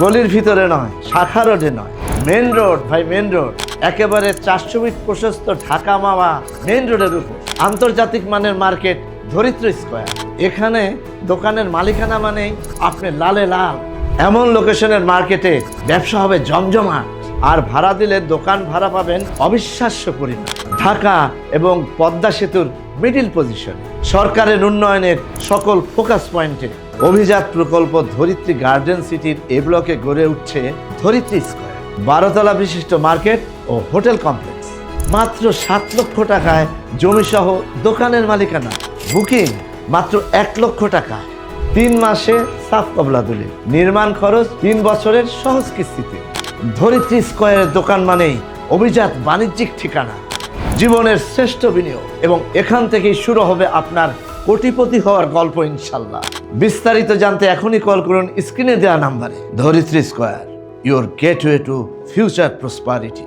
গলির ভিতরে নয়, শাখা রোডে নয়, মেন রোড ভাই, মেন রোড। একেবারে 400 ফিট প্রশস্ত ঢাকা মাওয়া মেন রোডের উপর আন্তর্জাতিক মানের মার্কেট ধরিত্রী স্কয়ার। এখানে দোকানের মালিকানা মানেই আপনি লালে লাল। এমন লোকেশনের মার্কেটে ব্যবসা হবে জমজমাট, আর ভাড়া দিলে দোকান ভাড়া পাবেন অবিশ্বাস্য পরিমাণ। ঢাকা এবং পদ্মা সেতুর মিডিল পজিশন, সরকারের উন্নয়নের সকল ফোকাস পয়েন্টে অভিজাত প্রকল্প ধরিত্রী গার্ডেন সিটির এ ব্লকে গড়ে উঠছে ধরিত্রী স্কয়ার। 12 তলা বিশিষ্ট মার্কেট ও হোটেল কমপ্লেক্স, মাত্র 7 লক্ষ টাকায় জমি সহ দোকানের মালিকানা। বুকিং মাত্র 1 লক্ষ টাকা, 3 মাসে সাফ কবলাদুলি, নির্মাণ খরচ 3 বছরের সহজ কিস্তিতে। ধরিত্রী স্কয়ারের দোকান মানেই অভিজাত বাণিজ্যিক ঠিকানা, জীবনের শ্রেষ্ঠ বিনিয়োগ, এবং এখান থেকেই শুরু হবে আপনার কোটিপতি হওয়ার গল্প ইনশাল্লাহ। বিস্তারিত জানতে এখনই কল করুন স্ক্রিনে দেওয়া নাম্বারে। Dharitri square, your gateway to future prosperity.